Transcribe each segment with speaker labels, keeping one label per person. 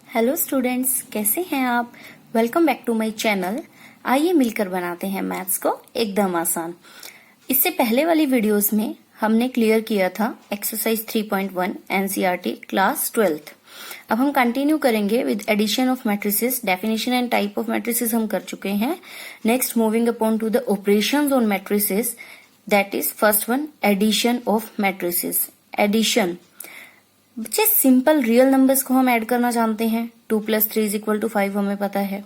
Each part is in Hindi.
Speaker 1: हेलो स्टूडेंट्स, कैसे हैं आप। Welcome back to my channel. आइए मिलकर बनाते हैं मैथ्स को एकदम आसान। इससे पहले वाली वीडियोस में हमने क्लियर किया था एक्सरसाइज 3.1 एनसीईआरटी क्लास 12th। अब हम कंटिन्यू करेंगे with addition of matrices. Definition and type of matrices हम कर चुके हैं। Next moving upon to the operations on matrices, that is first one addition of matrices. Addition बच्चे सिंपल रियल नंबर्स को हम ऐड करना जानते हैं। 2 + 3 = 5 हमें पता है।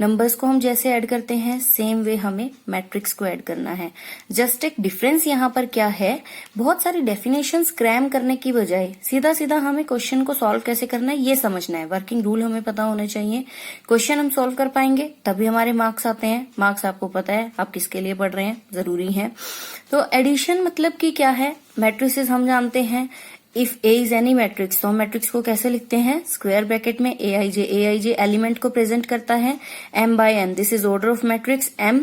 Speaker 1: नंबर्स को हम जैसे ऐड करते हैं सेम वे हमें मैट्रिक्स को ऐड करना है। जस्ट एक डिफरेंस यहाँ पर क्या है, बहुत सारी डेफिनेशंस क्रैम करने की बजाय सीधा सीधा हमें क्वेश्चन को सॉल्व कैसे करना है ये समझना है। वर्किंग रूल हमें पता होने चाहिए। क्वेश्चन हम सॉल्व कर पाएंगे तभी हमारे मार्क्स आते हैं। मार्क्स आपको पता है आप किसके लिए पढ़ रहे हैं, जरूरी है। तो एडिशन मतलब कि क्या है, मैट्रिसेस हम जानते हैं। If A is any matrix, तो हम मैट्रिक्स को कैसे लिखते हैं, स्क्वायर ब्रैकेट में AIJ। AIJ एलिमेंट को प्रेजेंट करता है m/n। This is order of matrix. m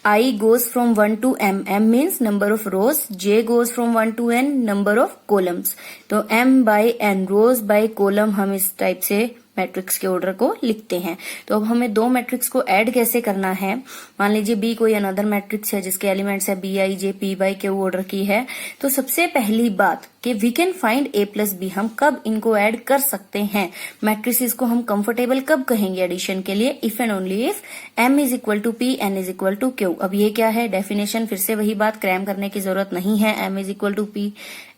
Speaker 1: I goes from 1 to m। m means number of rows, j goes from 1 to n number of columns। तो m/n rows by column हम इस टाइप से मैट्रिक्स के ऑर्डर को लिखते हैं। तो अब हमें दो मैट्रिक्स को ऐड कैसे करना है। मान लीजिए B कोई अनदर मैट्रिक्स है जिसके एलिमेंट्स है BIJ P/Q ऑर्डर की है। तो सबसे पहली बात कि we can find A + B। हम कब इनको ऐड कर सकते हैं, मैट्रिसेस को हम कंफर्टेबल कब कहेंगे एडिशन के लिए, if and only if M = P, N = Q। अब ये क्या है डेफिनेशन, फिर से वही बात, क्रैम करने की जरूरत नहीं है। M = P,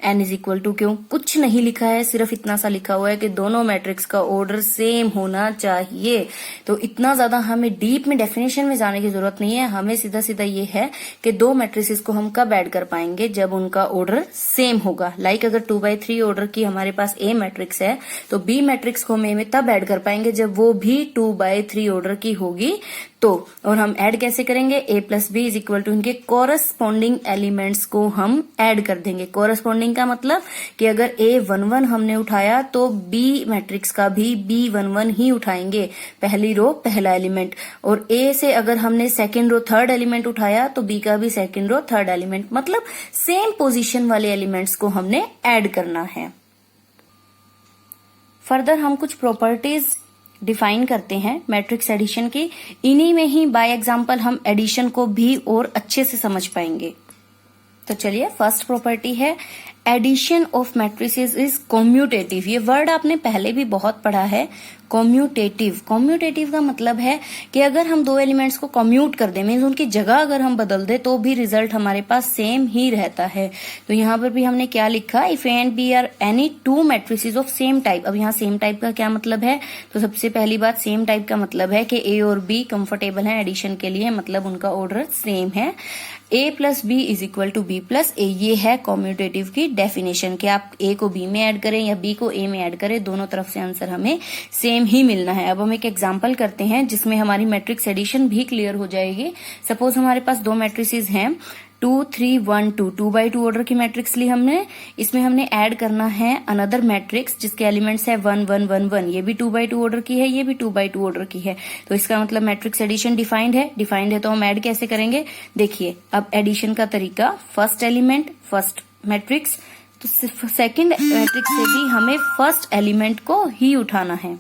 Speaker 1: N = Q कुछ नहीं लिखा है, सिर्फ इतना सा लिखा हुआ है कि दोनों मैट्रिक्स का ऑर्डर सेम होना चाहिए। तो इतना ज्यादा हमें डीप में डेफिनेशन में जाने की जरूरत नहीं है। हमें सीधा सीधा ये है कि दो मैट्रिसेस को हम कब ऐड कर पाएंगे, जब उनका ऑर्डर सेम होगा। लाइक अगर 2/3 ऑर्डर की हमारे पास A मैट्रिक्स है तो B मैट्रिक्स को हम A में तब ऐड कर पाएंगे जब वो भी 2/3 ऑर्डर की होगी तो। और हम ऐड कैसे करेंगे, A + B = इनके कोरस्पॉन्डिंग एलिमेंट्स को हम ऐड कर देंगे। कोरस्पॉन्डिंग का मतलब कि अगर A11 हमने उठाया तो B मैट्रिक्स का भी B11 ही उठाएंगे, पहली रो पहला एलिमेंट। और A से अगर हमने सेकंड रो थर्ड एलिमेंट उठाया तो B का भी सेकंड रो थर्ड एलिमेंट, मतलब सेम पोजीशन वाले एलिमेंट्स को हमने ऐड करना है। फर्दर हम कुछ प्रॉपर्टीज डिफाइन करते हैं मैट्रिक्स एडिशन की। इन्हीं में ही बाय एग्जांपल हम एडिशन को भी और अच्छे से समझ पाएंगे। तो चलिए, फर्स्ट प्रॉपर्टी है addition of matrices is commutative. ये वर्ड आपने पहले भी बहुत पढ़ा है, कॉम्यूटेटिव। कॉम्यूटेटिव का मतलब है कि अगर हम दो एलिमेंट्स को कॉम्यूट कर दें, मीन्स उनकी जगह अगर हम बदल दें तो भी रिजल्ट हमारे पास सेम ही रहता है। तो यहाँ पर भी हमने क्या लिखा, if A and B are any two matrices of same type. अब यहाँ सेम टाइप का क्या मतलब है, तो सबसे पहली बात सेम टाइप का मतलब है कि A और B कंफर्टेबल है एडिशन के लिए, मतलब उनका ऑर्डर सेम है। A + B = B + A, ये है कॉम्यूटेटिव की डेफिनेशन कि आप A को B में ऐड करें या B को A में ऐड करें, दोनों तरफ से आंसर हमें सेम ही मिलना है। अब हम एक एग्जांपल करते हैं जिसमें हमारी मैट्रिक्स एडिशन भी क्लियर हो जाएगी। सपोज हमारे पास दो मैट्रिसेस हैं 2 3 1 2, 2/2 ऑर्डर की मैट्रिक्स ली हमने। इसमें हमने ऐड करना है अनदर मैट्रिक्स जिसके एलिमेंट्स है 1 1 1 1। ये भी 2/2 ऑर्डर की है, ये भी 2/2 ऑर्डर की है। तो इसका मतलब मैट्रिक्स एडिशन डिफाइंड है। तो हम ऐड कैसे करेंगे, देखिए अब एडिशन का तरीका, फर्स्ट एलिमेंट फर्स्ट मैट्रिक्स, तो सेकंड मैट्रिक्स से भी हमें फर्स्ट एलिमेंट को ही उठाना है।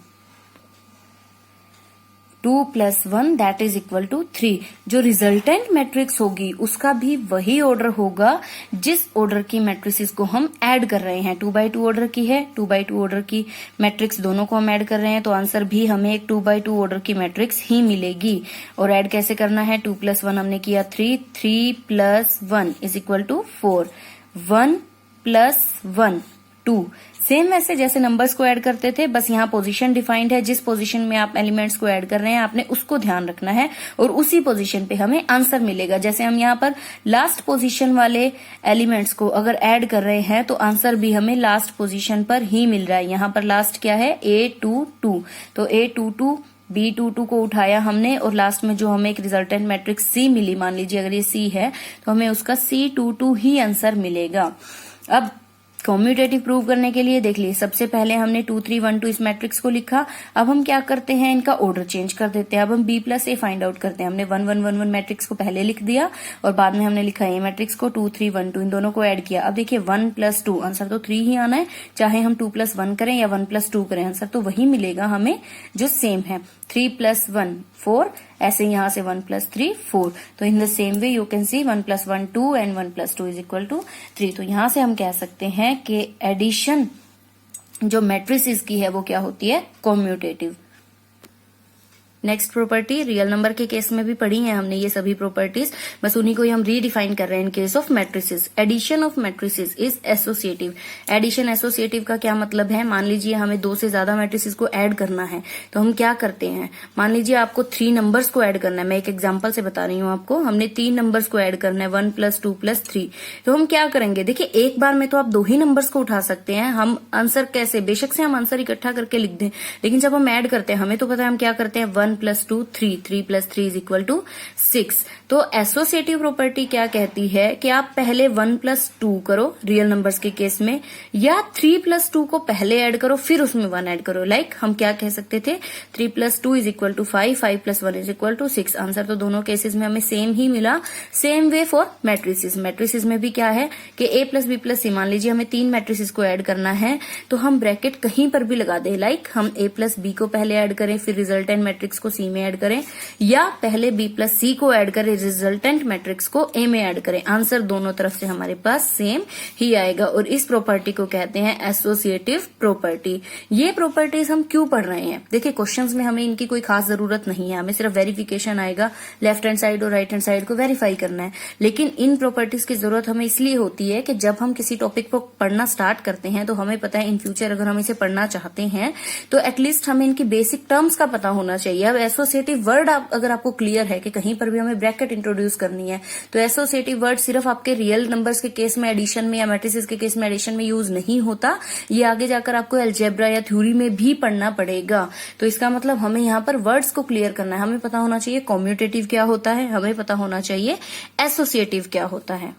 Speaker 1: 2 + 1 दैट इज इक्वल टू 3। जो रिजल्टेंट मैट्रिक्स होगी उसका भी वही ऑर्डर होगा जिस ऑर्डर की मैट्रिसेस को हम ऐड कर रहे हैं। 2/2 ऑर्डर की है, 2/2 ऑर्डर की मैट्रिक्स दोनों को हम ऐड कर रहे हैं तो आंसर भी हमें एक 2/2 ऑर्डर की मैट्रिक्स ही मिलेगी। और ऐड कैसे करना है, 2 + 1 हमने किया 3, 3 + 1 = 4, 1 + 1 2। सेम वैसे जैसे नंबर्स को ऐड करते थे, बस यहाँ पोजीशन डिफाइंड है। जिस पोजीशन में आप एलिमेंट्स को ऐड कर रहे हैं आपने उसको ध्यान रखना है और उसी पोजीशन पे हमें आंसर मिलेगा। जैसे हम यहाँ पर लास्ट पोजीशन वाले एलिमेंट्स को अगर ऐड कर रहे हैं तो आंसर भी हमें लास्ट पोजीशन पर ही मिल रहा है। यहाँ पर लास्ट क्या है, A22, तो A22 B22 को उठाया हमने और लास्ट में जो हमें एक रिजल्टेंट मैट्रिक्स C मिली, मान लीजिए अगर ये C है तो हमें उसका C22 ही आंसर मिलेगा। अब कॉम्यूटेटिव प्रूव करने के लिए देख लिए, सबसे पहले हमने 2 3 1 2 इस मैट्रिक्स को लिखा। अब हम क्या करते हैं, इनका ऑर्डर चेंज कर देते हैं। अब हम b प्लस ए फाइंड आउट करते हैं। हमने 1 1 1 1 मैट्रिक्स को पहले लिख दिया और बाद में हमने लिखा ए मैट्रिक्स को, 2 3 1 2 इन दोनों को ऐड किया। अब देखिए 1 प्लस 2, आंसर तो 3 ही आना है, चाहे हम 2 प्लस 1 करें या 1 प्लस 2 करें, आंसर तो वही मिलेगा हमें जो सेम है। 3 प्लस 1 4, ऐसे यहाँ से 1 प्लस 3 4। तो in the same way you can see 1 plus 1 2 and 1 plus 2 is equal to 3। तो यहाँ से हम कह सकते हैं कि एडिशन जो मैट्रिसेस की है वो क्या होती है, commutative. Next property, real number के केस में भी पढ़ी है हमने ये सभी प्रॉपर्टीज, बस उन्हीं को ही हम रीडिफाइन कर रहे हैं in case of matrices. Addition of matrices is associative. Addition associative का क्या मतलब है, मान लीजिए हमें 2 से ज्यादा मैट्रिसेस को ऐड करना है, तो हम क्या करते हैं, मान लीजिए आपको 3 नंबर्स को ऐड करना है। मैं एक एग्जाम्पल से बता रही हूँ आपको, हमने 3 नंबर्स को ऐड करना है, 1 प्लस 2 प्लस 3। तो हम क्या करेंगे, देखिए एक बार में तो आप 2 ही नंबर्स को उठा सकते हैं। हम आंसर कैसे, बेशक से हम आंसर इकट्ठा करके लिख दें, लेकिन जब हम ऐड करते हैं हमें तो पता है हम क्या करते हैं, 1 plus 2 3, 3 plus 3 is equal to 6। तो एसोसिएटिव प्रॉपर्टी क्या कहती है कि आप पहले 1 प्लस 2 करो रियल नंबर्स के केस में, या 3 प्लस 2 को पहले ऐड करो फिर उसमें 1 ऐड करो। लाइक हम क्या कह सकते थे, 3 plus 2 is equal to 5, 5 plus 1 is equal to 6। Answer तो दोनों केसेस में हमें सेम ही मिला। Same way for matrices. Matrices में भी क्या है कि A plus B plus C, मान लीजिए हमें 3 मैट्रिसेस को ऐड करना है तो हम ब्रैकेट कहीं पर भी लगा दें। लाइक हम ए प्लस बी को पहले ऐड करें फिर रिजल्टेंट मैट्रिक्स को सी में ऐड करें, या पहले बी प्लस सी को ऐड करें रिजल्टेंट मैट्रिक्स को ए में ऐड करें, आंसर दोनों तरफ से हमारे पास सेम ही आएगा। और इस प्रॉपर्टी को कहते हैं एसोसिएटिव प्रॉपर्टी। ये प्रॉपर्टीज हम क्यों पढ़ रहे हैं, देखिए क्वेश्चंस में हमें इनकी कोई खास जरूरत नहीं है, हमें सिर्फ वेरिफिकेशन आएगा, लेफ्ट हैंड साइड और राइट हैंड साइड को वेरीफाई करना है। लेकिन इन प्रॉपर्टीज की जरूरत हमें इसलिए होती है कि जब हम किसी टॉपिक को पढ़ना स्टार्ट करते हैं तो हमें पता है इन फ्यूचर अगर हम इसे पढ़ना चाहते हैं तो एटलीस्ट हमें इनकी बेसिक टर्म्स का पता होना चाहिए। अब एसोसिएटिव वर्ड अगर आपको क्लियर है कि कहीं पर भी हमें ब्रैकेट इंट्रोड्यूस करनी है, तो एसोसिएटिव वर्ड सिर्फ आपके रियल नंबर्स के केस में एडिशन में या मैट्रिसेस के केस में एडिशन में यूज नहीं होता, ये आगे जाकर आपको अलजेब्रा या थ्योरी में भी पढ़ना पड़ेगा। तो इसका मतलब हमें यहाँ पर वर्ड्स को क्लियर करना है, हमें पता होना चाहिए कॉम्यूटेटिव क्या होता है, हमें पता होना चाहिए एसोसिएटिव क्या होता है।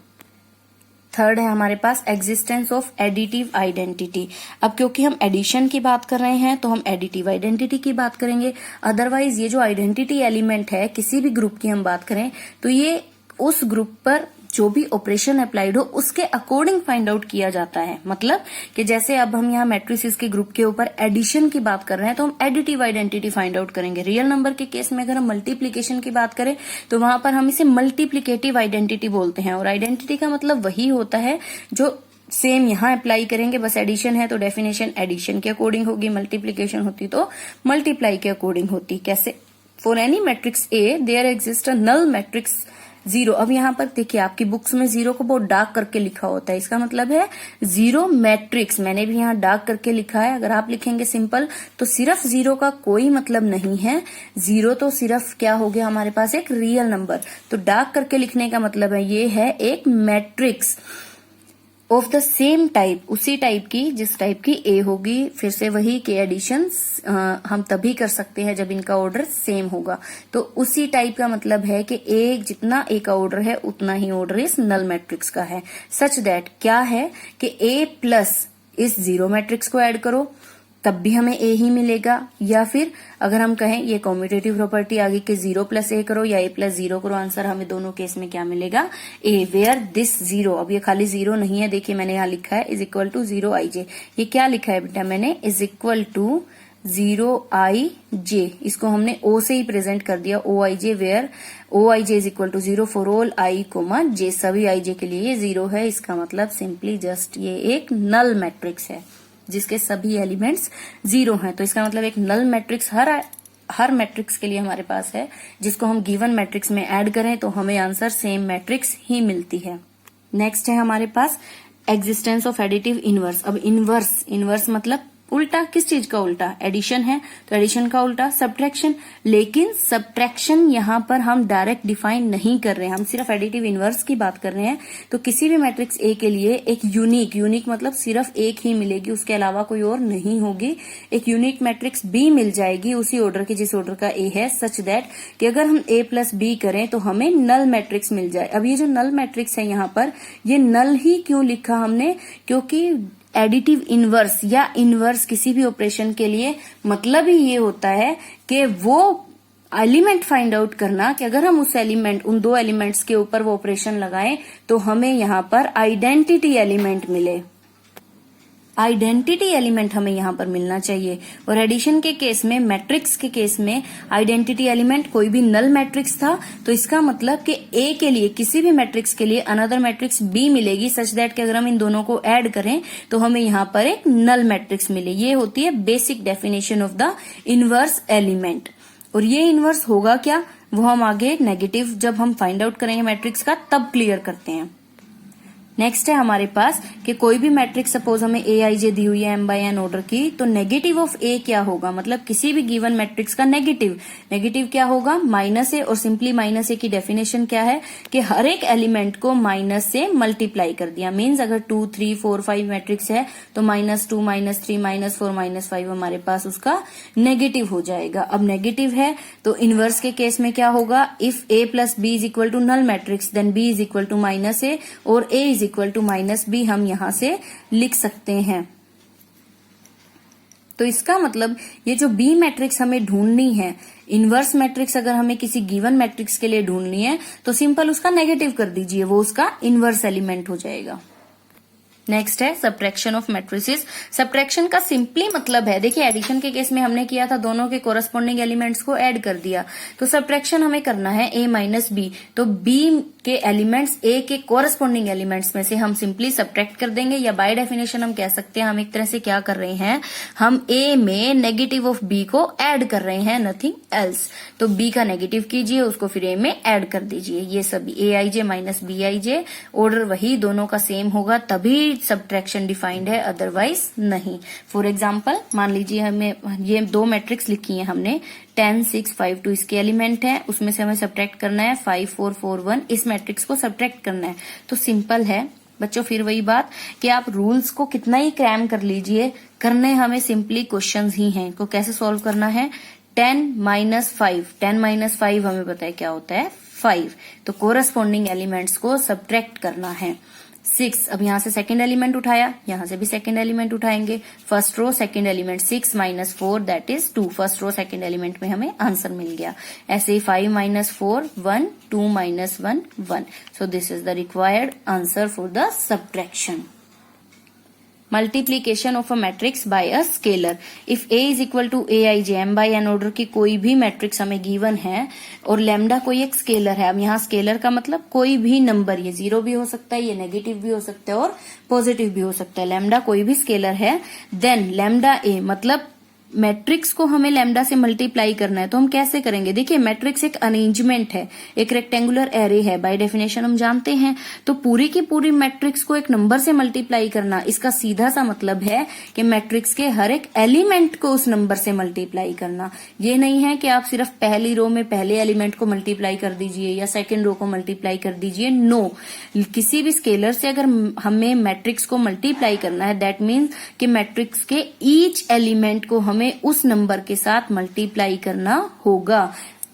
Speaker 1: थर्ड है हमारे पास एग्जिस्टेंस ऑफ एडिटिव आइडेंटिटी। अब क्योंकि हम एडिशन की बात कर रहे हैं तो हम एडिटिव आइडेंटिटी की बात करेंगे। अदरवाइज ये जो आइडेंटिटी एलिमेंट है किसी भी ग्रुप की हम बात करें तो ये उस ग्रुप पर जो भी ऑपरेशन अप्लाइड हो उसके अकॉर्डिंग फाइंड आउट किया जाता है। मतलब कि जैसे अब हम यहाँ मैट्रिसेस के ग्रुप के ऊपर एडिशन की बात कर रहे हैं तो हम एडिटिव आइडेंटिटी फाइंड आउट करेंगे। रियल नंबर के केस में अगर हम मल्टीप्लीकेशन की बात करें तो वहां पर हम इसे मल्टीप्लीकेटिव आइडेंटिटी बोलते हैं। और आइडेंटिटी का मतलब वही होता है जो सेम यहाँ अप्लाई करेंगे, बस एडिशन है तो डेफिनेशन एडिशन के अकॉर्डिंग होगी, मल्टीप्लीकेशन होती तो मल्टीप्लाई के अकॉर्डिंग होती। कैसे, for any matrix A there exist a null matrix 0। अब यहाँ पर देखिए आपकी बुक्स में 0 को बहुत डार्क करके लिखा होता है, इसका मतलब है 0 मैट्रिक्स। मैंने भी यहाँ डार्क करके लिखा है, अगर आप लिखेंगे सिंपल तो सिर्फ 0 का कोई मतलब नहीं है। 0 तो सिर्फ क्या हो गया हमारे पास, एक रियल नंबर। तो डार्क करके लिखने का मतलब है ये है एक matrix of the same type, उसी टाइप की जिस टाइप की ए होगी। फिर से वही के एडिशन हम तभी कर सकते हैं जब इनका ऑर्डर सेम होगा। तो उसी टाइप का मतलब है कि ए जितना ए का ऑर्डर है उतना ही ऑर्डर इस नल मैट्रिक्स का है। सच दैट क्या है कि ए प्लस इस 0 मैट्रिक्स को ऐड करो तब भी हमें ए ही मिलेगा, या फिर अगर हम कहें ये कॉम्यूटेटिव प्रॉपर्टी आगे के 0 प्लस ए करो या ए प्लस 0 करो, आंसर हमें दोनों केस में क्या मिलेगा, ए। वेयर दिस 0, अब ये खाली 0 नहीं है, देखिए मैंने यहाँ लिखा है is equal to 0 i j। ये क्या लिखा है बेटा मैंने, is equal to 0 i j, इसको हमने o से ही प्रेजेंट कर दिया, o i j, where o i j is equal to 0 for all i comma j, सभी i j के लिए ये 0 है। इसका मतलब सिंपली जस्ट ये एक नल मैट्रिक्स है जिसके सभी एलिमेंट्स 0 हैं। तो इसका मतलब एक नल मैट्रिक्स हर मैट्रिक्स के लिए हमारे पास है, जिसको हम गिवन मैट्रिक्स में ऐड करें तो हमें आंसर सेम मैट्रिक्स ही मिलती है। नेक्स्ट है हमारे पास एग्जिस्टेंस ऑफ एडिटिव इनवर्स। अब इनवर्स मतलब उल्टा, किस चीज का उल्टा, एडिशन है तो एडिशन का उल्टा सब्ट्रैक्शन। लेकिन सब्ट्रैक्शन यहाँ पर हम डायरेक्ट डिफाइन नहीं कर रहे हैं, हम सिर्फ एडिटिव इनवर्स की बात कर रहे हैं। तो किसी भी मैट्रिक्स ए के लिए एक यूनिक मतलब सिर्फ एक ही मिलेगी, उसके अलावा कोई और नहीं होगी। एक यूनिक मैट्रिक्स बी मिल जाएगी उसी ऑर्डर की जिस ऑर्डर का ए है, सच दैट कि अगर हम ए प्लस बी करें तो हमें नल मैट्रिक्स मिल जाए। अब ये जो नल मैट्रिक्स है यहाँ पर, ये नल ही क्यों लिखा हमने, क्योंकि एडिटिव इनवर्स या इनवर्स किसी भी ऑपरेशन के लिए मतलब ही ये होता है कि वो एलिमेंट फाइंड आउट करना कि अगर हम उन दो एलिमेंट्स के ऊपर वो ऑपरेशन लगाएं तो हमें यहाँ पर आइडेंटिटी एलिमेंट मिले। आइडेंटिटी एलिमेंट हमें यहाँ पर मिलना चाहिए। और एडिशन के केस में, मैट्रिक्स के केस में आइडेंटिटी एलिमेंट कोई भी नल मैट्रिक्स था तो इसका मतलब कि ए के लिए, किसी भी मैट्रिक्स के लिए अनदर मैट्रिक्स बी मिलेगी सच दैट कि अगर हम इन दोनों को ऐड करें तो हमें यहाँ पर एक नल मैट्रिक्स मिले। ये होती है basic definition of the inverse element. और ये इनवर्स होगा क्या, वो हम आगे नेगेटिव जब हम फाइंड आउट करेंगे मैट्रिक्स का तब क्लियर करते हैं। नेक्स्ट है हमारे पास कि कोई भी मैट्रिक्स सपोज हमें ए आई जे दी हुई है m/n ऑर्डर की, तो नेगेटिव ऑफ ए क्या होगा, मतलब किसी भी गिवन मैट्रिक्स का नेगेटिव क्या होगा, माइनस ए। और सिंपली माइनस ए की डेफिनेशन क्या है कि हर एक एलिमेंट को माइनस से मल्टीप्लाई कर दिया। मीन्स अगर 2, 3, 4, 5 मैट्रिक्स है तो -2, -3, -4, -5 हमारे पास उसका नेगेटिव हो जाएगा। अब नेगेटिव है तो इनवर्स के केस में क्या होगा, if a plus B is equal to null matrix then b is equal to -a और a is equal to -b हम यहां से लिख सकते हैं। तो इसका मतलब ये जो बी मैट्रिक्स हमें ढूंढनी है, इनवर्स मैट्रिक्स अगर हमें किसी गिवन मैट्रिक्स के लिए ढूंढनी है तो सिंपल उसका नेगेटिव कर दीजिए, वो उसका इनवर्स एलिमेंट हो जाएगा। नेक्स्ट है सब्ट्रैक्शन ऑफ मैट्रिसेस। सब्ट्रैक्शन का सिंपली मतलब है, देखिए एडिशन के केस में हमने किया था, दोनों के कोरस्पॉन्डिंग एलिमेंट्स को ऐड कर दिया। तो सब्ट्रैक्शन हमें करना है a माइनस बी, तो b के एलिमेंट्स a के कोरस्पॉन्डिंग एलिमेंट्स में से हम सिंपली सब्ट्रैक्ट कर देंगे, या बाय डेफिनेशन हम कह सकते हैं हम एक तरह से क्या कर रहे हैं, हम a में नेगेटिव ऑफ b को ऐड कर रहे हैं, नथिंग एल्स। तो b का नेगेटिव कीजिए, उसको फिर a में ऐड कर दीजिए। ये सभी A I J minus B I J, order वही दोनों का सेम होगा तभी सब्ट्रैक्शन डिफाइंड है, अदरवाइज नहीं। फॉर एग्जाम्पल मान लीजिए हमें ये दो मैट्रिक्स लिखी है हमने, 10, 6, 5, 2 इसके एलिमेंट है, उसमें से हमें सब्ट्रैक्ट करना है 5, 4, 4, 1, इस मैट्रिक्स को सब्ट्रैक्ट करना है। तो सिंपल है बच्चों, फिर वही बात कि आप रूल्स को कितना ही क्रैम कर लीजिए, करने हमें सिंपली क्वेश्चंस ही हैं। को कैसे सॉल्व करना है, 10 माइनस 5 हमें पता है क्या होता है 5, तो कोरस्पॉन्डिंग एलिमेंट्स को सब्ट्रैक्ट करना है। 6, अब यहां से सेकंड एलिमेंट उठाया, यहां से भी सेकंड एलिमेंट उठाएंगे, first row second element 6 minus 4 that is 2, first row second element में हमें आंसर मिल गया। ऐसे ही 5 minus 4 1, 2 minus 1 1, so this is the required answer for the subtraction. Multiplication of a matrix by a scalar. If a is equal to aij m/n order की कोई भी मैट्रिक्स हमें गिवन है और लैम्डा कोई एक स्केलर है। अब यहाँ स्केलर का मतलब कोई भी नंबर, ये 0 भी हो सकता है, ये नेगेटिव भी हो सकता है और पॉजिटिव भी हो सकता है। लैम्डा कोई भी स्केलर है, देन लैम्डा a मतलब मैट्रिक्स को हमें लैम्डा से मल्टीप्लाई करना है। तो हम कैसे करेंगे, देखिए मैट्रिक्स एक अरेंजमेंट है, एक रेक्टेंगुलर एरे है, बाय डेफिनेशन हम जानते हैं। तो पूरी की पूरी मैट्रिक्स को एक नंबर से मल्टीप्लाई करना, इसका सीधा सा मतलब है कि मैट्रिक्स के हर एक एलिमेंट को उस नंबर से मल्टीप्लाई करना। ये नहीं है कि आप सिर्फ पहली रो में पहले एलिमेंट को मल्टीप्लाई कर दीजिए या सेकेंड रो को मल्टीप्लाई कर दीजिए, नो। किसी भी स्केलर से अगर हमें मैट्रिक्स को मल्टीप्लाई करना है, दैट मीन्स कि मैट्रिक्स के ईच एलिमेंट को हमें उस नंबर के साथ मल्टीप्लाई करना होगा।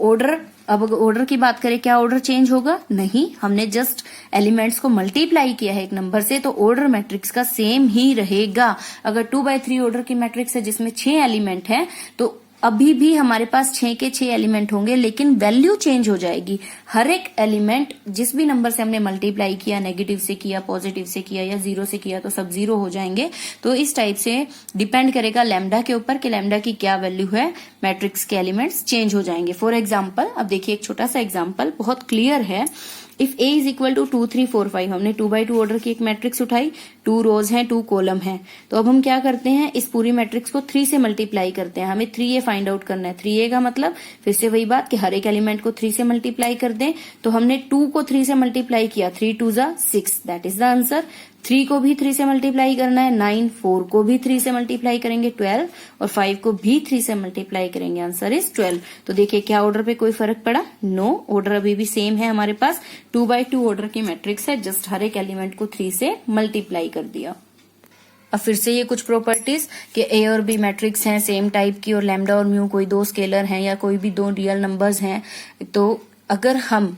Speaker 1: ऑर्डर, अब अगर ऑर्डर की बात करें, क्या ऑर्डर चेंज होगा, नहीं, हमने जस्ट एलिमेंट्स को मल्टीप्लाई किया है एक नंबर से, तो ऑर्डर मैट्रिक्स का सेम ही रहेगा। अगर 2/3 ऑर्डर की मैट्रिक्स है जिसमें 6 एलिमेंट है, तो अभी भी हमारे पास 6 के 6 एलिमेंट होंगे, लेकिन वैल्यू चेंज हो जाएगी। हर एक एलिमेंट जिस भी नंबर से हमने मल्टीप्लाई किया, नेगेटिव से किया, पॉजिटिव से किया या 0 से किया, तो सब 0 हो जाएंगे। तो इस टाइप से डिपेंड करेगा लैम्डा के ऊपर कि लैम्डा की क्या वैल्यू है, मैट्रिक्स के एलिमेंट्स चेंज हो जाएंगे। फॉर एग्जाम्पल, अब देखिए एक छोटा सा एग्जाम्पल बहुत क्लियर है। If a is equal to 2, 3, 4, 5, हमने 2/2 ऑर्डर की एक मैट्रिक्स उठाई, 2 रोज हैं, 2 कॉलम हैं। तो अब हम क्या करते हैं, इस पूरी मैट्रिक्स को 3 से मल्टीप्लाई करते हैं। हमें 3a फाइंड आउट करना है। 3a का मतलब फिर से वही बात कि हर एक एलिमेंट को 3 से मल्टीप्लाई कर दें। तो हमने 2 को 3 से मल्टीप्लाई किया, 3 2 जा 6, दैट इज द आंसर। 3 को भी 3 से मल्टीप्लाई करना है, 9, 4 को भी 3 से मल्टीप्लाई करेंगे 12, और 5 को भी 3 से मल्टीप्लाई करेंगे, आंसर इज 12। तो देखिए क्या ऑर्डर पे कोई फर्क पड़ा, नो, ऑर्डर अभी भी सेम है हमारे पास। 2/2 ऑर्डर की मैट्रिक्स है, जस्ट हर एक एलिमेंट को 3 से मल्टीप्लाई कर दिया। अब फिर से ये कुछ प्रॉपर्टीज कि ए और बी मैट्रिक्स हैं सेम टाइप की, और लैम्डा और म्यू कोई दो स्केलर हैं या कोई भी दो रियल नंबर्स हैं। तो अगर हम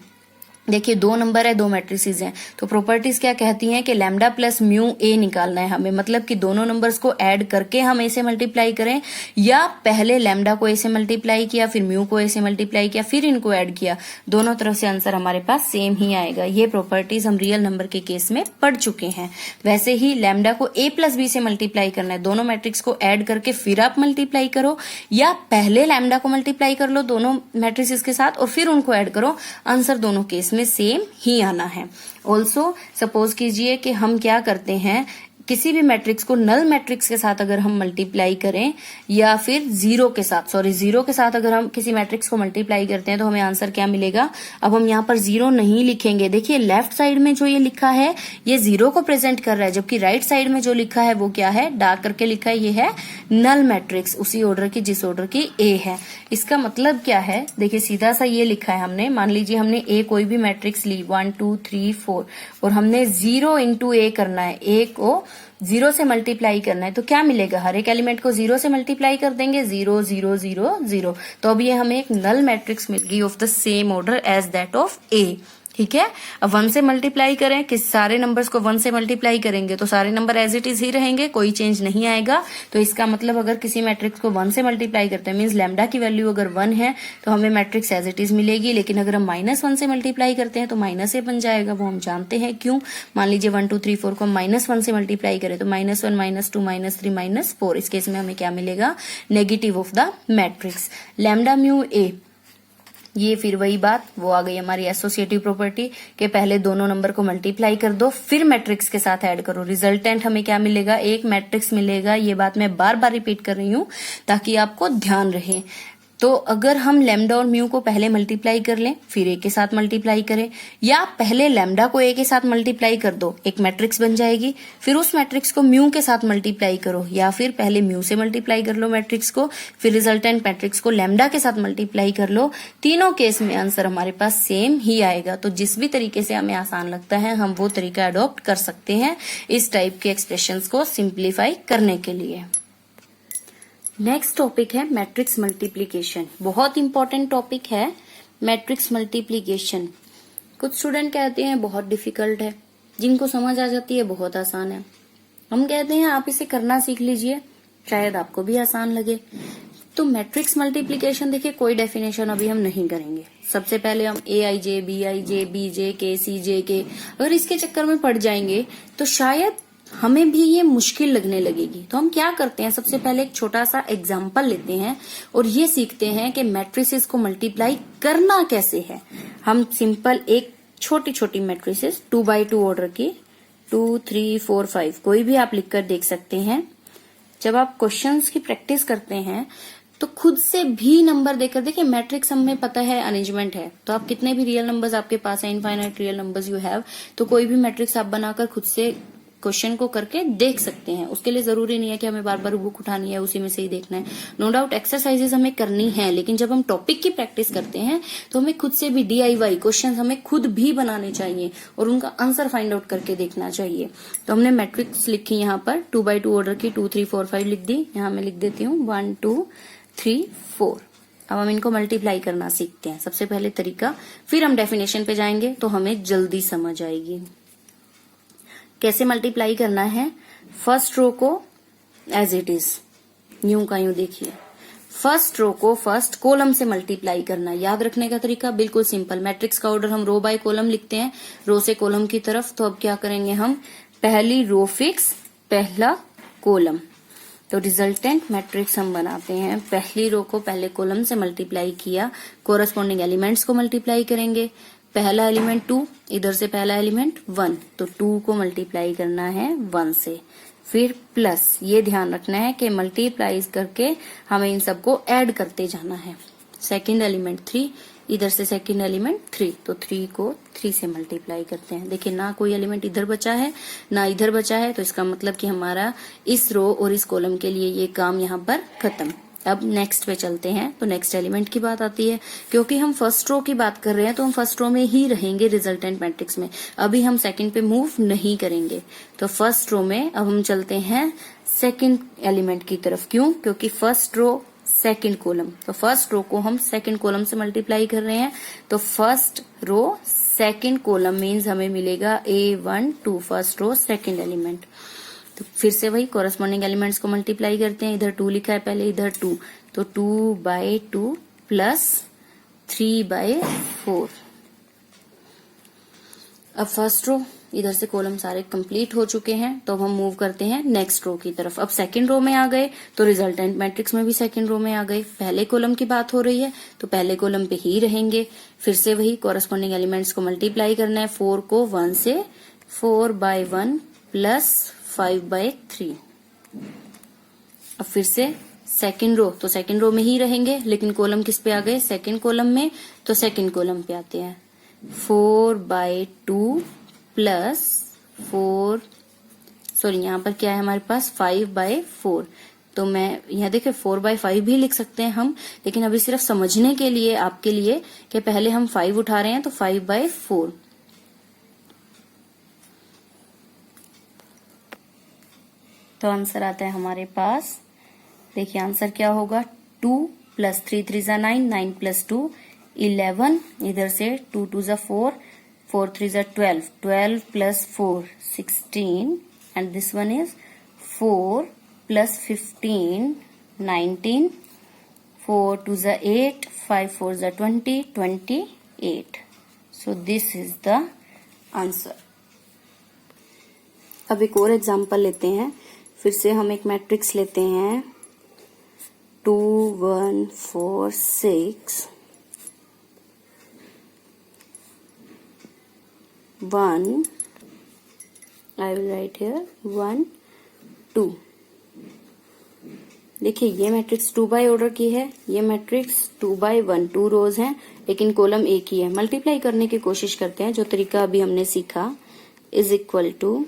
Speaker 1: देखिए 2 नंबर है, 2 मैट्रिसेस हैं, तो प्रॉपर्टीज क्या कहती हैं कि लैम्डा प्लस म्यू ए निकालना है हमें, मतलब कि दोनों नंबर्स को ऐड करके हम ए से मल्टीप्लाई करें, या पहले लैम्डा को ए से मल्टीप्लाई किया, फिर म्यू को ए से मल्टीप्लाई किया, फिर इनको ऐड किया, दोनों तरफ से आंसर हमारे पास सेम ही आएगा। ये प्रॉपर्टीज हम रियल नंबर के केस में पढ़ चुके हैं। वैसे ही लैम्डा को ए प्लस बी से मल्टीप्लाई करना है, दोनों मैट्रिक्स को ऐड करके फिर आप मल्टीप्लाई करो, या पहले लैम्डा को मल्टीप्लाई कर लो दोनों मैट्रिसेस के साथ और फिर उनको ऐड करो, आंसर दोनों केस में सेम ही आना है। ऑल्सो सपोज कीजिए कि हम क्या करते हैं, किसी भी मैट्रिक्स को नल मैट्रिक्स के साथ अगर हम मल्टीप्लाई करें, या फिर जीरो के साथ अगर हम किसी मैट्रिक्स को मल्टीप्लाई करते हैं, तो हमें आंसर क्या मिलेगा। अब हम यहाँ पर जीरो नहीं लिखेंगे, देखिए लेफ्ट साइड में जो ये लिखा है ये जीरो को प्रेजेंट कर रहा है, जबकि राइट साइड में जो लिखा है वो क्या है, डार्क करके लिखा है, ये है नल मैट्रिक्स, उसी ऑर्डर की जिस ऑर्डर की ए है। इसका मतलब क्या है, देखिए सीधा सा ये लिखा है हमने, मान लीजिए हमने ए कोई भी मैट्रिक्स ली 1 2 3 4 और हमने 0 इंटू ए करना है, ए को 0 से मल्टीप्लाई करना है, तो क्या मिलेगा, हर एक एलिमेंट को 0 से मल्टीप्लाई कर देंगे, 0 0 0 0, तो अब ये हमें एक नल मैट्रिक्स मिल गई of the same order as that of A. ठीक है, अब 1 से मल्टीप्लाई करें, कि सारे नंबर्स को 1 से मल्टीप्लाई करेंगे तो सारे नंबर एज इट इज ही रहेंगे, कोई चेंज नहीं आएगा। तो इसका मतलब अगर किसी मैट्रिक्स को 1 से मल्टीप्लाई करते हैं, मींस लैम्डा की वैल्यू अगर 1 है तो हमें मैट्रिक्स एज इट इज मिलेगी, लेकिन अगर हम -1 से मल्टीप्लाई करते हैं तो माइनस ए बन जाएगा, वो हम जानते हैं क्यों। मान लीजिए 1 2 3 4 को हम -1 से मल्टीप्लाई करें तो -1 -2 -3 -4, इस केस में हमें क्या मिलेगा, negative of the matrix. Lambda mu A, ये फिर वही बात, वो आ गई हमारी एसोसिएटिव प्रॉपर्टी के पहले दोनों नंबर को मल्टीप्लाई कर दो, फिर मैट्रिक्स के साथ ऐड करो, रिजल्टेंट हमें क्या मिलेगा, एक मैट्रिक्स मिलेगा। ये बात मैं बार बार रिपीट कर रही हूं ताकि आपको ध्यान रहे। तो अगर हम लैम्डा और म्यू को पहले मल्टीप्लाई कर लें, फिर ए के साथ मल्टीप्लाई करें, या पहले लैम्डा को ए के साथ मल्टीप्लाई कर दो, एक मैट्रिक्स बन जाएगी, फिर उस मैट्रिक्स को म्यू के साथ मल्टीप्लाई करो, या फिर पहले म्यू से मल्टीप्लाई कर लो मैट्रिक्स को, फिर रिजल्टेंट मैट्रिक्स को लैम्डा के साथ मल्टीप्लाई कर लो, तीनों केस में आंसर हमारे पास सेम ही आएगा। तो जिस भी तरीके से हमें आसान लगता है हम वो तरीका अडॉप्ट कर सकते हैं इस टाइप के एक्सप्रेशंस को सिंप्लीफाई करने के लिए। नेक्स्ट टॉपिक है मैट्रिक्स मल्टीप्लीकेशन, बहुत इंपॉर्टेंट टॉपिक है मैट्रिक्स मल्टीप्लीकेशन। कुछ स्टूडेंट कहते हैं बहुत डिफिकल्ट है, जिनको समझ आ जाती है बहुत आसान है। हम कहते हैं आप इसे करना सीख लीजिए, शायद आपको भी आसान लगे। तो मैट्रिक्स मल्टीप्लीकेशन देखिए, कोई डेफिनेशन अभी हम नहीं करेंगे। सबसे पहले हम AIJ, BIJ, BJ, K, CJ, K, अगर इसके चक्कर में पड़ जाएंगे तो शायद हमें भी ये मुश्किल लगने लगेगी। तो हम क्या करते हैं, सबसे पहले एक छोटा सा एग्जाम्पल लेते हैं और ये सीखते हैं कि मैट्रिसेस को मल्टीप्लाई करना कैसे है। हम सिंपल एक छोटी छोटी मैट्रिसेस 2 by 2 ऑर्डर की 2 3 4 5 कोई भी आप लिखकर देख सकते हैं। जब आप क्वेश्चंस की प्रैक्टिस करते हैं तो खुद से भी नंबर देकर, देखिए मैट्रिक्स हमें पता है अरेंजमेंट है, तो आप कितने भी रियल नंबर्स आपके पास है, infinite real numbers you have, तो कोई भी मैट्रिक्स आप बनाकर खुद से क्वेश्चन को करके देख सकते हैं। उसके लिए जरूरी नहीं है कि हमें बार बार बुक उठानी है, उसी में से ही देखना है। नो डाउट एक्सरसाइजेस हमें करनी है, लेकिन जब हम टॉपिक की प्रैक्टिस करते हैं तो हमें खुद से भी DIY क्वेश्चन हमें खुद भी बनाने चाहिए और उनका आंसर फाइंड आउट करके देखना चाहिए। तो हमने मैट्रिक्स लिखी यहाँ पर 2 by 2 ऑर्डर की 2 3 4 5 लिख दी। यहाँ मैं लिख देती हूँ 1 2 3 4। अब हम इनको मल्टीप्लाई करना सीखते हैं। सबसे पहले तरीका, फिर हम डेफिनेशन पे जाएंगे तो हमें जल्दी समझ आएगी कैसे मल्टीप्लाई करना है। फर्स्ट रो को एज इट इज यूं का यूं देखिए, फर्स्ट रो को फर्स्ट कॉलम से मल्टीप्लाई करना। याद रखने का तरीका बिल्कुल सिंपल, मैट्रिक्स का ऑर्डर हम रो बाय कॉलम लिखते हैं, रो से कॉलम की तरफ। तो अब क्या करेंगे हम, पहली रो फिक्स पहला कॉलम, तो रिजल्टेंट मैट्रिक्स हम बनाते हैं। पहली रो को पहले कॉलम से मल्टीप्लाई किया, कोरस्पॉन्डिंग एलिमेंट्स को मल्टीप्लाई करेंगे। पहला एलिमेंट 2, इधर से पहला एलिमेंट 1, तो 2 को मल्टीप्लाई करना है 1 से, फिर प्लस। ये ध्यान रखना है कि मल्टीप्लाई करके हमें इन सबको ऐड करते जाना है। सेकंड एलिमेंट 3, इधर से सेकंड एलिमेंट 3, तो 3 को 3 से मल्टीप्लाई करते हैं। देखिए ना कोई एलिमेंट इधर बचा है ना इधर बचा है, तो इसका मतलब कि हमारा इस रो और इस कॉलम के लिए ये काम यहाँ पर खत्म। अब नेक्स्ट पे चलते हैं, तो नेक्स्ट एलिमेंट की बात आती है। क्योंकि हम फर्स्ट रो की बात कर रहे हैं तो हम फर्स्ट रो में ही रहेंगे रिजल्टेंट मैट्रिक्स में, अभी हम सेकंड पे मूव नहीं करेंगे। तो फर्स्ट रो में अब हम चलते हैं सेकंड एलिमेंट की तरफ। क्यों? क्योंकि फर्स्ट रो सेकंड कॉलम। तो फर्स्ट रो को हम सेकंड कॉलम से मल्टीप्लाई कर रहे हैं, तो first row second column means हमें मिलेगा A1 2, first row second element. तो फिर से वही कॉरेस्पॉन्डिंग एलिमेंट्स को मल्टीप्लाई करते हैं। इधर 2 लिखा है पहले, इधर 2, तो 2/2 प्लस 3/4। अब फर्स्ट रो इधर से कॉलम सारे कंप्लीट हो चुके हैं, तो अब हम मूव करते हैं नेक्स्ट रो की तरफ। अब सेकंड रो में आ गए, तो रिजल्टेंट मैट्रिक्स में भी सेकंड रो में आ गए। पहले कॉलम की बात हो रही है तो पहले कॉलम पे ही रहेंगे। फिर से वही कॉरेस्पॉन्डिंग एलिमेंट्स को मल्टीप्लाई करना है। 4 को 1 से, 4/1 प्लस 5/3। अब फिर से सेकंड रो, तो सेकंड रो में ही रहेंगे, लेकिन कॉलम किस पे आ गए, सेकंड कॉलम में। तो सेकंड कॉलम पे आते हैं, 4/2 प्लस 4, सॉरी यहाँ पर क्या है हमारे पास 5/4। तो मैं यहाँ देखिए 4/5 भी लिख सकते हैं हम, लेकिन अभी सिर्फ समझने के लिए आपके लिए कि पहले हम 5 उठा रहे हैं, तो 5/4। तो आंसर आता है हमारे पास, देखिए आंसर क्या होगा, 2 प्लस 3 3 जा 9, 9 प्लस 2 11, इधर से 2 2 जा 4, 4 3 जा 12, 12 plus 4 16, and this one is 4 plus 15 19, 4 2 जा 8, 5 4 जा 20, 28। सो दिस इज द आंसर। अब एक और एग्जांपल लेते हैं। फिर से हम एक मैट्रिक्स लेते हैं, 2 1 4 6 1, I will write here 1 2। देखिए ये मैट्रिक्स 2 बाय ऑर्डर की है, ये मैट्रिक्स 2/1, 2 रोज हैं, लेकिन कॉलम एक ही है। मल्टीप्लाई करने की कोशिश करते हैं, जो तरीका अभी हमने सीखा, is equal to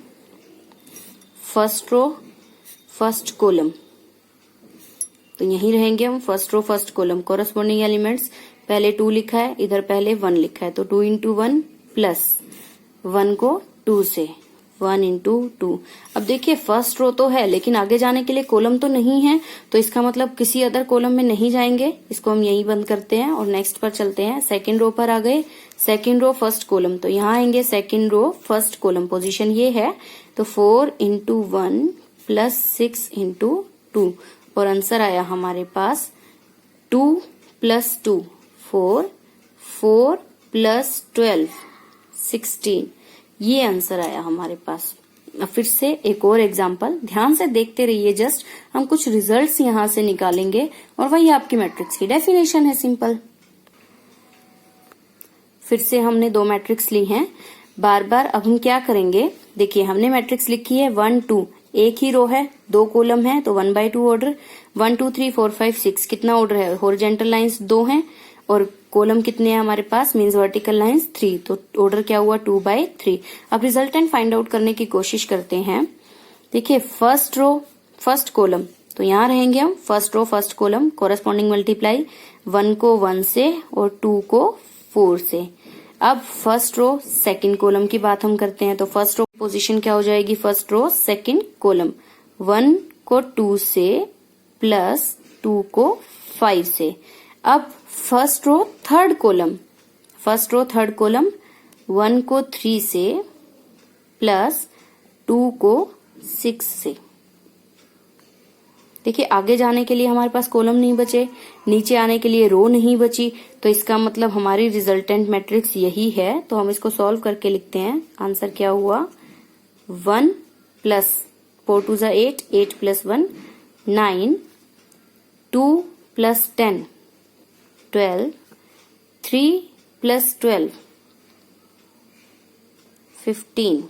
Speaker 1: first row first column. तो यहीं रहेंगे हम, first row first column. Corresponding elements, पहले 2 लिखा है, इधर पहले 1 लिखा है, तो 2 × 1 प्लस 1 को 2 से, 1 × 2। अब देखिए फर्स्ट रो तो है, लेकिन आगे जाने के लिए कॉलम तो नहीं है, तो इसका मतलब किसी अदर कॉलम में नहीं जाएंगे। इसको हम यहीं बंद करते हैं और नेक्स्ट पर चलते हैं। सेकंड रो पर आ गए, सेकंड रो फर्स्ट कॉलम, तो यहाँ आएंगे second row first column, position ये है, तो 4 × 1 प्लस 6 × 2, और आंसर आया हमारे पास 2 प्लस 2 4, 4 प्लस 12 16, ये आंसर आया हमारे पास। अब फिर से एक और एग्जांपल, ध्यान से देखते रहिए, जस्ट हम कुछ रिजल्ट्स यहां से निकालेंगे और वही आपकी मैट्रिक्स की डेफिनेशन है, सिंपल। फिर से हमने 2 मैट्रिक्स ली हैं बार बार। अब हम क्या करेंगे, देखिए हमने मैट्रिक्स लिखी है 1 2, एक ही रो है, 2 कॉलम है, तो 1/2 ऑर्डर। 1 2 3 4 5 6 कितना ऑर्डर है, हॉरिजॉन्टल लाइंस 2 हैं और कॉलम कितने हैं हमारे पास, मींस वर्टिकल लाइंस 3, तो ऑर्डर क्या हुआ 2/3। अब रिजल्टेंट फाइंड आउट करने की कोशिश करते हैं। देखिए फर्स्ट रो फर्स्ट कॉलम, तो यहाँ रहेंगे हम, first row first column, corresponding multiply, 1 को 1 से और 2 को 4 से। अब फर्स्ट रो सेकंड कॉलम की बात हम करते हैं, तो फर्स्ट रो पोजीशन क्या हो जाएगी, फर्स्ट रो सेकंड कॉलम, 1 को 2 से प्लस 2 को 5 से। अब first row third column, first row third column, 1 को 3 से प्लस 2 को 6 से। देखिए आगे जाने के लिए हमारे पास कॉलम नहीं बचे, नीचे आने के लिए रो नहीं बची, तो इसका मतलब हमारी रिजल्टेंट मैट्रिक्स यही है। तो हम इसको सॉल्व करके लिखते हैं। आंसर क्या हुआ, 1 प्लस 4 2 जा 8, 8 plus 1 9, 2 plus 10 12, 3 plus 12 15।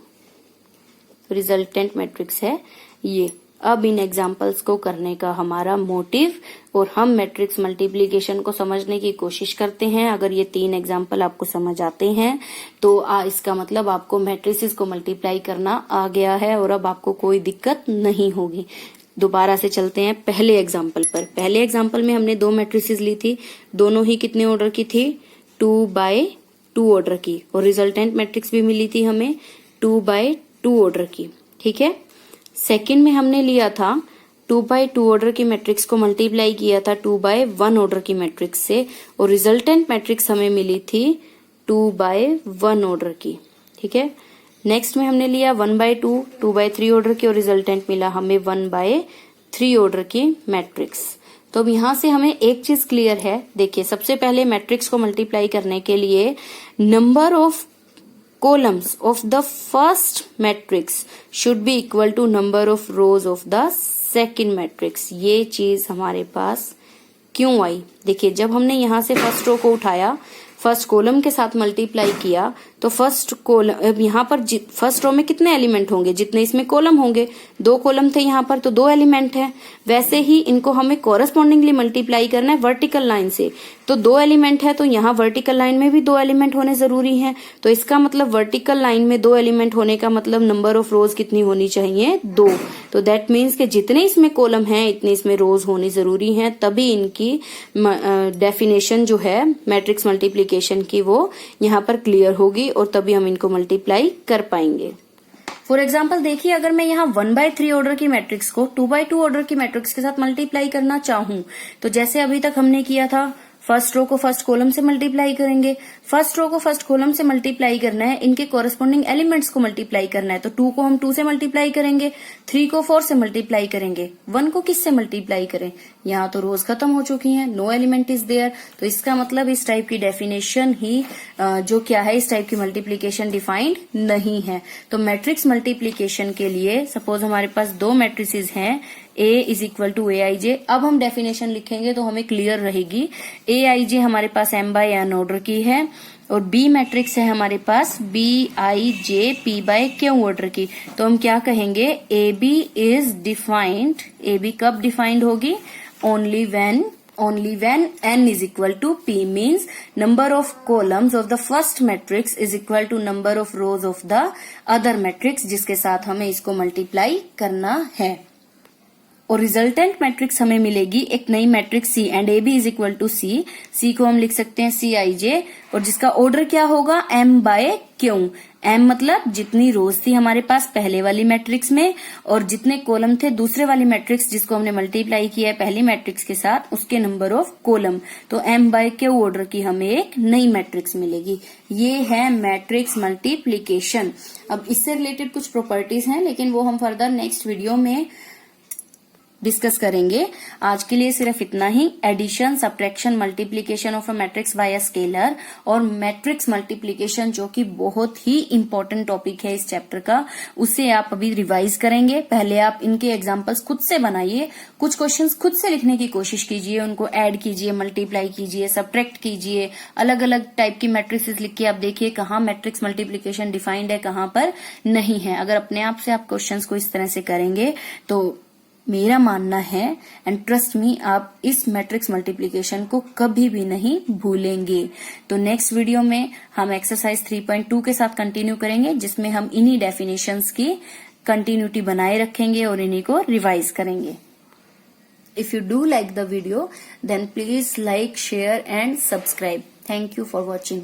Speaker 1: Resultant matrix है ये। अब इन एग्जाम्पल्स को करने का हमारा मोटिव, और हम मैट्रिक्स मल्टीप्लीकेशन को समझने की कोशिश करते हैं। अगर ये 3 एग्जाम्पल आपको समझ आते हैं तो इसका मतलब आपको मैट्रिसेस को मल्टीप्लाई करना आ गया है और अब आपको कोई दिक्कत नहीं होगी। दोबारा से चलते हैं पहले एग्जाम्पल पर। पहले एग्जाम्पल में हमने 2 मैट्रिसेस ली थी, दोनों ही कितने ऑर्डर की थी, 2/2 ऑर्डर की, और रिजल्टेंट मैट्रिक्स भी मिली थी हमें 2/2 ऑर्डर की, ठीक है। सेकंड में हमने लिया था 2/2 ऑर्डर की मैट्रिक्स को मल्टीप्लाई किया था 2/1 ऑर्डर की मैट्रिक्स से और रिजल्टेंट मैट्रिक्स हमें मिली थी 2/1 ऑर्डर की। ठीक है, नेक्स्ट में हमने लिया 1/2 2/3 ऑर्डर की और रिजल्टेंट मिला हमें 1/3 ऑर्डर की मैट्रिक्स। तो अब यहां से हमें एक चीज क्लियर है, देखिए सबसे पहले मैट्रिक्स को मल्टीप्लाई करने के लिए number of columns of the first matrix should be equal to number of rows of the second matrix। ये चीज हमारे पास क्यों आई? देखिए जब हमने यहां से फर्स्ट रो को उठाया, फर्स्ट कॉलम के साथ मल्टीप्लाई किया, तो फर्स्ट कॉलम यहाँ पर फर्स्ट रो में कितने एलिमेंट होंगे? जितने इसमें कॉलम होंगे। 2 कॉलम थे यहाँ पर, तो 2 एलिमेंट है। वैसे ही इनको हमें कॉरस्पॉन्डिंगली मल्टीप्लाई करना है वर्टिकल लाइन से, तो 2 एलिमेंट है, तो यहाँ वर्टिकल लाइन में भी 2 एलिमेंट होने जरूरी है। तो इसका मतलब वर्टिकल लाइन में 2 एलिमेंट होने का मतलब नंबर ऑफ रोज कितनी होनी चाहिए? 2। तो दैट मीन्स कि जितने इसमें कॉलम है इतने इसमें रोज होनी जरूरी है, तभी इनकी डेफिनेशन जो है मैट्रिक्स मल्टीप्लीकेशन की वो यहाँ पर क्लियर होगी और तभी हम इनको मल्टीप्लाई कर पाएंगे। फॉर एग्जाम्पल देखिए, अगर मैं यहाँ 1/3 ऑर्डर की मैट्रिक्स को 2/2 ऑर्डर की मैट्रिक्स के साथ मल्टीप्लाई करना चाहूं, तो जैसे अभी तक हमने किया था, फर्स्ट रो को फर्स्ट कॉलम से मल्टीप्लाई करेंगे। फर्स्ट रो को फर्स्ट कॉलम से मल्टीप्लाई करना है, इनके कॉरस्पॉन्डिंग एलिमेंट्स को मल्टीप्लाई करना है। तो 2 को हम 2 से मल्टीप्लाई करेंगे, 3 को 4 से मल्टीप्लाई करेंगे, 1 को किस से मल्टीप्लाई करें? यहाँ तो रोज खत्म हो चुकी हैं, नो एलिमेंट इज देयर। तो इसका मतलब इस टाइप की डेफिनेशन ही जो क्या है, इस टाइप की मल्टीप्लीकेशन डिफाइंड नहीं है। तो मैट्रिक्स मल्टीप्लीकेशन के लिए सपोज हमारे पास 2 मैट्रिसेस हैं, A is equal to AIJ। अब हम डेफिनेशन लिखेंगे तो हमें क्लियर रहेगी। AIJ हमारे पास M/N ऑर्डर की है और B मैट्रिक्स है हमारे पास BIJ P/Q ऑर्डर की। तो हम क्या कहेंगे? AB इज डिफाइंड, AB कब डिफाइंड होगी? Only when n is equal to p, means number of columns of the first matrix is equal to number of rows of the other matrix, जिसके साथ हमें इसको मल्टीप्लाई करना है। और रिजल्टेंट मैट्रिक्स हमें मिलेगी एक नई matrix C and AB is equal to C को हम लिख सकते हैं CIJ, और जिसका ऑर्डर क्या होगा? M/Q। M मतलब जितनी रोज थी हमारे पास पहले वाली मैट्रिक्स में और जितने कॉलम थे दूसरे वाली मैट्रिक्स जिसको हमने मल्टीप्लाई किया है पहली मैट्रिक्स के साथ, उसके नंबर ऑफ कॉलम। तो M/Q ऑर्डर की हमें एक नई मैट्रिक्स मिलेगी। ये है मैट्रिक्स मल्टीप्लीकेशन। अब इससे रिलेटेड कुछ प्रॉपर्टीज हैं, लेकिन वो हम फर्दर नेक्स्ट वीडियो में डिस्कस करेंगे। आज के लिए सिर्फ इतना ही। Addition, subtraction, multiplication of a matrix by a scalar और मैट्रिक्स मल्टीप्लीकेशन, जो कि बहुत ही इंपॉर्टेंट टॉपिक है इस चैप्टर का, उसे आप अभी रिवाइज करेंगे। पहले आप इनके एग्जांपल्स खुद से बनाइए, कुछ क्वेश्चंस खुद से लिखने की कोशिश कीजिए, उनको ऐड कीजिए, मल्टीप्लाई कीजिए, सब्ट्रैक्ट कीजिए, अलग अलग टाइप की मैट्रिक्स लिख के आप देखिए कहाँ मैट्रिक्स मल्टीप्लीकेशन डिफाइंड है, कहाँ पर नहीं है। अगर अपने आप से आप क्वेश्चंस को इस तरह से करेंगे तो मेरा मानना है, एंड ट्रस्ट मी, आप इस मैट्रिक्स मल्टीप्लिकेशन को कभी भी नहीं भूलेंगे। तो नेक्स्ट वीडियो में हम एक्सरसाइज 3.2 के साथ कंटिन्यू करेंगे, जिसमें हम इन्हीं डेफिनेशंस की कंटिन्यूटी बनाए रखेंगे और इन्हीं को रिवाइज करेंगे। If you do like the video, then please like, share and subscribe. Thank you for watching.